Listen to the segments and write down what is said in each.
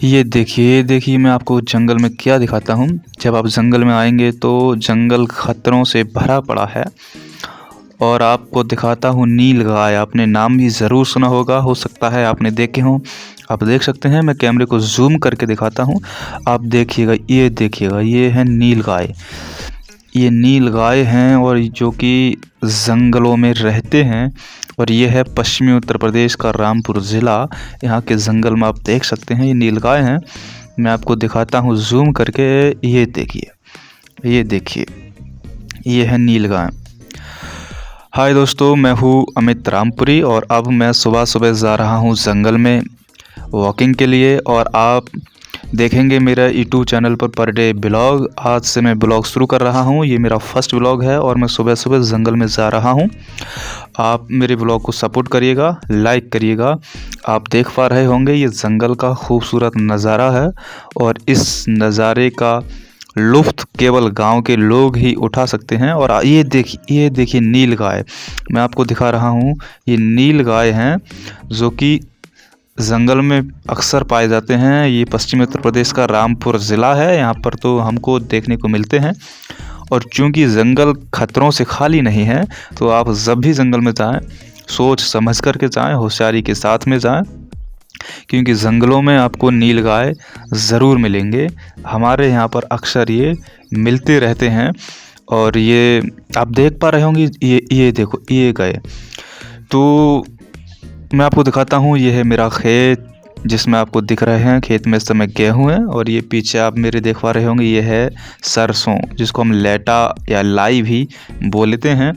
ये देखिए मैं आपको जंगल में क्या दिखाता हूँ। जब आप जंगल में आएँगे तो जंगल खतरों से भरा पड़ा है और आपको दिखाता हूँ नीलगाय। आपने नाम भी ज़रूर सुना होगा, हो सकता है आपने देखे हों। आप देख सकते हैं, मैं कैमरे को ज़ूम करके दिखाता हूँ। आप देखिएगा, ये है नीलगाय। ये नीलगाय हैं और जो कि जंगलों में रहते हैं और ये है पश्चिमी उत्तर प्रदेश का रामपुर ज़िला। यहाँ के जंगल में आप देख सकते हैं, ये नीलगाय हैं। मैं आपको दिखाता हूँ ज़ूम करके। ये देखिए, ये है नीलगाय। हाय दोस्तों, मैं हूँ अमित रामपुरी और अब मैं सुबह-सुबह जा रहा हूँ जंगल में वॉकिंग के लिए और आप देखेंगे मेरा YouTube channel per day blog. आज से मैं ब्लॉग शुरू कर रहा हूँ, ये मेरा फर्स्ट ब्लॉग है और मैं सुबह-सुबह जंगल में जा रहा हूँ। आप मेरे ब्लॉग को सपोर्ट करिएगा, लाइक करिएगा। आप देख पा रहे होंगे ये जंगल का खूबसूरत नज़ारा है और इस नज़ारे का लुत्फ़ केवल गाँव के लोग ही उठा सकते हैं। और ये देखिए नीलगाय, मैं आपको दिखा रहा हूँ। ये नीलगाय हैं जो कि जंगल में अक्सर पाए जाते हैं। ये पश्चिमी उत्तर प्रदेश का रामपुर ज़िला है, यहाँ पर तो हमको देखने को मिलते हैं। और चूँकि जंगल खतरों से खाली नहीं है, तो आप जब भी जंगल में जाएँ, सोच समझ कर के जाएँ, होशियारी के साथ में जाएँ, क्योंकि जंगलों में आपको नीलगाय ज़रूर मिलेंगे। हमारे यहाँ पर अक्सर ये मिलते रहते हैं और ये आप देख पा रहे होंगे, ये देखो, ये गए। तो मैं आपको दिखाता हूँ, ये है मेरा खेत जिसमें आपको दिख रहे हैं, खेत में इस समय गेहूँ है और ये पीछे आप मेरे देख पा रहे होंगे, ये है सरसों, जिसको हम लेटा या लाई भी बोलते हैं।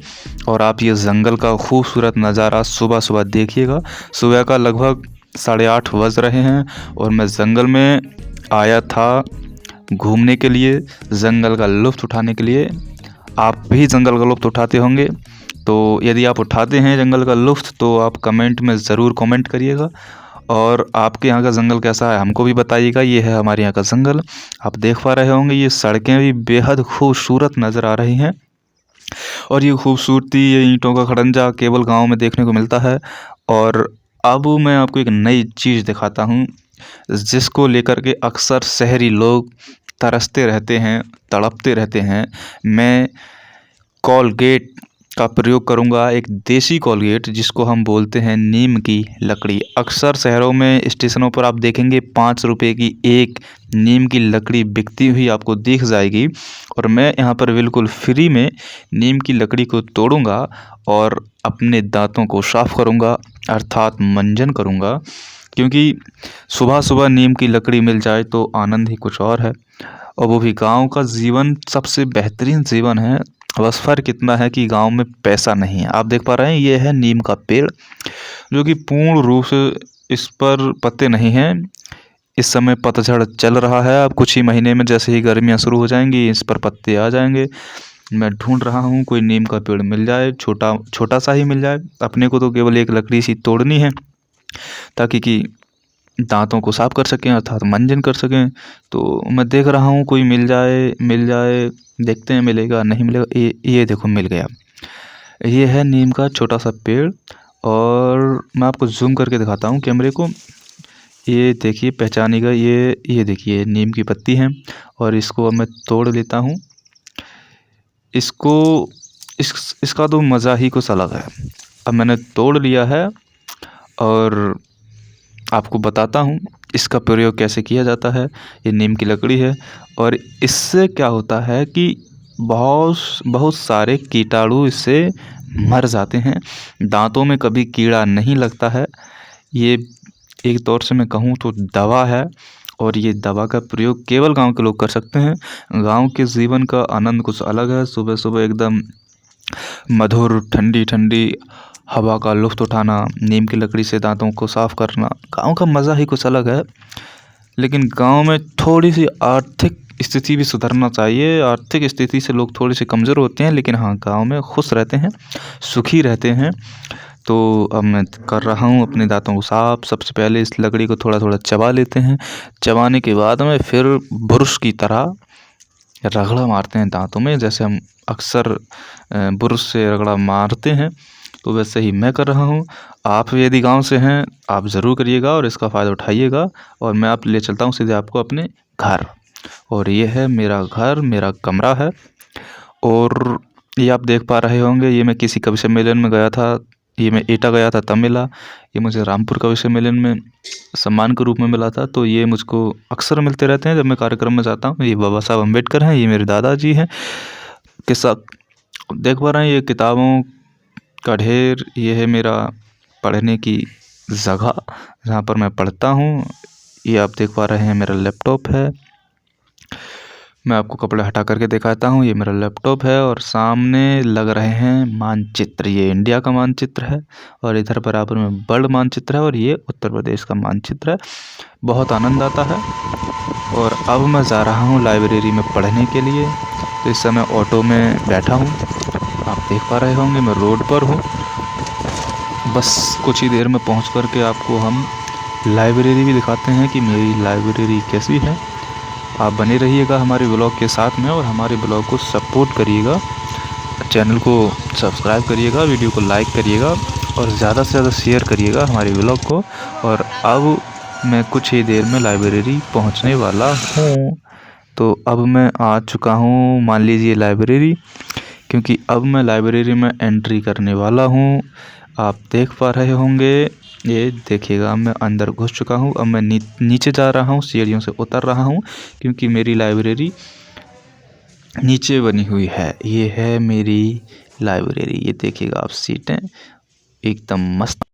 और आप ये जंगल का खूबसूरत नज़ारा सुबह-सुबह देखिएगा। सुबह का लगभग 8:30 बज रहे हैं और मैं जंगल में आया था घूमने के लिए, जंगल का लुत्फ़ उठाने के लिए। आप भी जंगल का लुत्फ़ उठाते होंगे, तो यदि आप उठाते हैं जंगल का लुत्फ़ तो आप कमेंट में ज़रूर कमेंट करिएगा और आपके यहाँ का जंगल कैसा है हमको भी बताइएगा। ये है हमारे यहाँ का जंगल, आप देख पा रहे होंगे। ये सड़कें भी बेहद खूबसूरत नज़र आ रही हैं और ये खूबसूरती, ये ईंटों का खड़ंजा केवल गाँव में देखने को मिलता है। और अब मैं आपको एक नई चीज़ दिखाता हूँ, जिसको लेकर के अक्सर शहरी लोग तरसते रहते हैं, तड़पते रहते हैं। मैं कोलगेट का प्रयोग करूंगा, एक देसी कोलगेट जिसको हम बोलते हैं नीम की लकड़ी। अक्सर शहरों में स्टेशनों पर आप देखेंगे 5 रुपए की एक नीम की लकड़ी बिकती हुई आपको दिख जाएगी और मैं यहाँ पर बिल्कुल फ्री में नीम की लकड़ी को तोड़ूंगा और अपने दांतों को साफ करूंगा, अर्थात मंजन करूंगा। क्योंकि सुबह सुबह नीम की लकड़ी मिल जाए तो आनंद ही कुछ और है और वो भी गांव का जीवन सबसे बेहतरीन जीवन है। बस फ़र्क इतना है कि गांव में पैसा नहीं है। आप देख पा रहे हैं, ये है नीम का पेड़ जो कि पूर्ण रूप से इस पर पत्ते नहीं हैं। इस समय पतझड़ चल रहा है, अब कुछ ही महीने में जैसे ही गर्मियां शुरू हो जाएंगी इस पर पत्ते आ जाएंगे। मैं ढूंढ रहा हूँ कोई नीम का पेड़ मिल जाए, छोटा छोटा सा ही मिल जाए। अपने को तो केवल एक लकड़ी सी तोड़नी है ताकि कि दांतों को साफ कर सकें, अर्थात मंजन कर सकें। तो मैं देख रहा हूँ कोई मिल जाए, देखते हैं मिलेगा नहीं मिलेगा। ये देखो मिल गया। ये है नीम का छोटा सा पेड़ और मैं आपको जूम करके दिखाता हूँ कैमरे को। ये देखिए, पहचानिएगा, ये देखिए नीम की पत्ती है और इसको अब मैं तोड़ लेता हूँ। इसको इसका तो मज़ा ही कुछ अलग है। अब मैंने तोड़ लिया है और आपको बताता हूँ इसका प्रयोग कैसे किया जाता है। ये नीम की लकड़ी है और इससे क्या होता है कि बहुत बहुत सारे कीटाणु इससे मर जाते हैं। दांतों में कभी कीड़ा नहीं लगता है। ये एक तौर से मैं कहूँ तो दवा है और ये दवा का प्रयोग केवल गांव के लोग कर सकते हैं। गांव के जीवन का आनंद कुछ अलग है। सुबह सुबह एकदम मधुर ठंडी ठंडी हवा का लुत्फ़ उठाना, नीम की लकड़ी से दांतों को साफ़ करना, गाँव का मज़ा ही कुछ अलग है। लेकिन गाँव में थोड़ी-सी आर्थिक स्थिति भी सुधरना चाहिए। आर्थिक स्थिति से लोग थोड़े से कमज़ोर होते हैं, लेकिन हाँ, गाँव में खुश रहते हैं, सुखी रहते हैं। तो अब मैं कर रहा हूँ अपने दाँतों को साफ़। सबसे पहले इस लकड़ी को थोड़ा-थोड़ा चबा लेते हैं। चबाने के बाद में फिर ब्रुश की तरह रगड़ा मारते हैं दाँतों में, जैसे हम अक्सर ब्रुश से रगड़ा मारते हैं, तो वैसे ही मैं कर रहा हूँ। आप यदि गांव से हैं आप ज़रूर करिएगा और इसका फ़ायदा उठाइएगा। और मैं आप ले चलता हूँ सीधे आपको अपने घर। और ये है मेरा घर, मेरा कमरा है। और ये आप देख पा रहे होंगे, ये मैं किसी कवि सम्मेलन में गया था, ये मैं एटा गया था तब मिला। ये मुझे रामपुर कवि सम्मेलन में सम्मान के रूप में मिला था। तो ये मुझको अक्सर मिलते रहते हैं जब मैं कार्यक्रम में जाता हूँ। ये बाबा साहब अम्बेडकर हैं, ये मेरे दादाजी हैं। किस्सा देख पा रहे हैं, ये किताबों का ढेर, ये है मेरा पढ़ने की जगह जहाँ पर मैं पढ़ता हूँ। ये आप देख पा रहे हैं मेरा लैपटॉप है। मैं आपको कपड़े हटा करके दिखाता हूँ, ये मेरा लैपटॉप है और सामने लग रहे हैं मानचित्र। ये इंडिया का मानचित्र है और इधर बराबर में वर्ल्ड मानचित्र है और ये उत्तर प्रदेश का मानचित्र है। बहुत आनंद आता है। और अब मैं जा रहा हूँ लाइब्रेरी में पढ़ने के लिए। तो इस समय ऑटो में बैठा हूँ, आप देख पा रहे होंगे मैं रोड पर हूँ। बस कुछ ही देर में पहुँच कर के आपको हम लाइब्रेरी भी दिखाते हैं कि मेरी लाइब्रेरी कैसी है। आप बने रहिएगा हमारे ब्लॉग के साथ में और हमारे ब्लॉग को सपोर्ट करिएगा। चैनल को सब्सक्राइब करिएगा, वीडियो को लाइक करिएगा और ज़्यादा से ज़्यादा शेयर करिएगा हमारे ब्लॉग को। और अब मैं कुछ ही देर में लाइब्रेरी पहुंचने वाला हूं। तो अब मैं आ चुका हूं, मान लीजिए लाइब्रेरी, क्योंकि अब मैं लाइब्रेरी में एंट्री करने वाला हूं। आप देख पा रहे होंगे, ये देखिएगा मैं अंदर घुस चुका हूं। अब मैं नीचे जा रहा हूं, सीढ़ियों से उतर रहा हूं क्योंकि मेरी लाइब्रेरी नीचे बनी हुई है। ये है मेरी लाइब्रेरी, ये देखिएगा आप, सीटें एकदम मस्त।